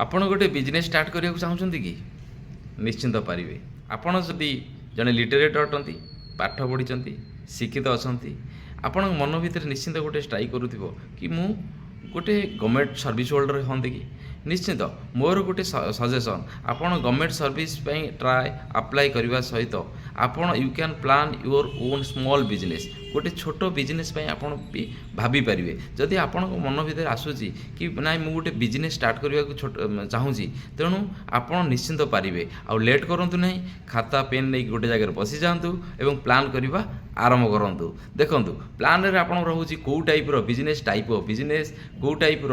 ଆପଣ ଗୋଟେ business start କରିବାକୁ ଚାହୁଁଛନ୍ତି କି? ନିଶ୍ଚିନ୍ତ ପାରିବେ। ଆପଣ ଯଦି ଜଣେ ଲିଟରେଟ୍ ଅଟନ୍ତି, ପାଠ ପଢ଼ିଛନ୍ତି, ଶିକ୍ଷିତ ଅଛନ୍ତି, ଆପଣଙ୍କ ମନ ଭିତରେ ନିଶ୍ଚିନ୍ତ ଗୋଟେ ଷ୍ଟ୍ରାଇକ୍ କରୁଥିବ କି ମୁଁ ଗୋଟେ ଗଭର୍ଣ୍ଣମେଣ୍ଟ ସର୍ଭିସ୍ ହୋଲ୍ଡର ହୁଅନ୍ତି କି? ନିଶ୍ଚିନ୍ତ ମୋର ଗୋଟେ ସଜେସନ୍, ଆପଣ ଗଭର୍ଣ୍ଣମେଣ୍ଟ ସର୍ଭିସ୍ ପାଇଁ ଆପ୍ଲାଏ କରିବା ସହିତ ଆପଣ you can plan your own small business, ଗୋଟେ ଛୋଟ ବିଜନେସ୍ ପାଇଁ ଆପଣ ବି ଭାବିପାରିବେ। ଯଦି ଆପଣଙ୍କ ମନ ଭିତରେ ଆସୁଛି କି ନାଇଁ ମୁଁ ଗୋଟେ ବିଜନେସ୍ ଷ୍ଟାର୍ଟ କରିବାକୁ ଚାହୁଁଛି, ତେଣୁ ଆପଣ ନିଶ୍ଚିନ୍ତ ପାରିବେ। ଆଉ ଲେଟ୍ କରନ୍ତୁ ନାହିଁ, ଖାତା ପେନ୍ ନେଇକି ଗୋଟେ ଜାଗାରେ ବସିଯାଆନ୍ତୁ ଏବଂ ପ୍ଲାନ୍ କରିବା ଆରମ୍ଭ କରନ୍ତୁ। ଦେଖନ୍ତୁ ପ୍ଲାନ୍ରେ ଆପଣଙ୍କର ରହୁଛି କେଉଁ ଟାଇପ୍ର ବିଜନେସ୍, କେଉଁ ଟାଇପ୍ର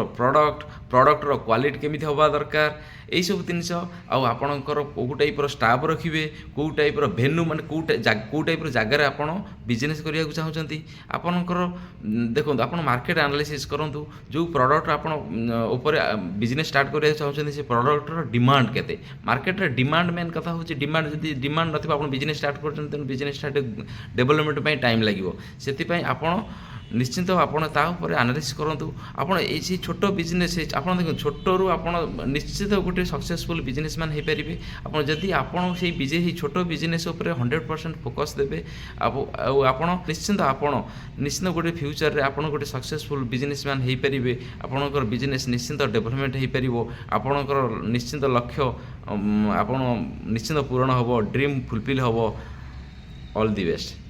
ପ୍ରଡ଼କ୍ଟର କ୍ୱାଲିଟି କେମିତି ହେବା ଦରକାର, ଏଇସବୁ ଜିନିଷ। ଆଉ ଆପଣଙ୍କର କେଉଁ ଟାଇପ୍ର ଷ୍ଟାଫ୍ ରଖିବେ, କେଉଁ ଟାଇପ୍ର ଭେନ୍ୟୁ, ମାନେ କେଉଁ ଟାଇପ୍ର ଜାଗାରେ ଆପଣ ବିଜନେସ୍ କରିବାକୁ ଚାହୁଁଛନ୍ତି। ଆପଣଙ୍କର ଦେଖନ୍ତୁ, ଆପଣ ମାର୍କେଟ ଆନାଲିସିସ୍ କରନ୍ତୁ, ଯେଉଁ ପ୍ରଡ଼କ୍ଟ ଆପଣ ଉପରେ ବିଜନେସ୍ ଷ୍ଟାର୍ଟ କରିବାକୁ ଚାହୁଁଛନ୍ତି ସେ ପ୍ରଡ଼କ୍ଟର ଡିମାଣ୍ଡ କେତେ। ମାର୍କେଟରେ ଡିମାଣ୍ଡ, ମେନ୍ କଥା ହେଉଛି ଡିମାଣ୍ଡ। ଯଦି ଡିମାଣ୍ଡ ନଥିବ ଆପଣ ବିଜନେସ୍ ଷ୍ଟାର୍ଟ କରୁଛନ୍ତି, ତେଣୁ ବିଜନେସ୍ ଷ୍ଟାର୍ଟ ଡେଭଲପମେଣ୍ଟ ପାଇଁ ଟାଇମ୍ ଲାଗିବ। ସେଥିପାଇଁ ଆପଣ ନିଶ୍ଚିନ୍ତ ଆପଣ ତା ଉପରେ ଆନାଲିସିସ୍ କରନ୍ତୁ। ଆପଣ ଏଇ ସେ ଛୋଟ ବିଜନେସ୍, ଆପଣ ଦେଖନ୍ତୁ ଛୋଟରୁ ଆପଣ ନିଶ୍ଚିତ ଗୋଟେ ସକ୍ସେସଫୁଲ୍ ବିଜନେସ୍ ମ୍ୟାନ୍ ହେଇପାରିବେ। ଆପଣ ଯଦି ଆପଣ ସେଇ ଛୋଟ ବିଜନେସ୍ ଉପରେ 100% ଫୋକସ୍ ଦେବେ, ଆଉ ଆପଣ ନିଶ୍ଚିନ୍ତ ଗୋଟେ ଫ୍ୟୁଚରରେ ଆପଣ ଗୋଟେ ସକ୍ସେସଫୁଲ୍ ବିଜନେସ୍ ମ୍ୟାନ୍ ହେଇପାରିବେ। ଆପଣଙ୍କର ବିଜନେସ୍ ନିଶ୍ଚିନ୍ତ ଡେଭଲପମେଣ୍ଟ ହେଇପାରିବ। ଆପଣଙ୍କର ନିଶ୍ଚିନ୍ତ ଲକ୍ଷ୍ୟ ଆପଣ ନିଶ୍ଚିନ୍ତ ପୂରଣ ହେବ, ଡ୍ରିମ୍ ଫୁଲଫିଲ୍ ହେବ। All the best.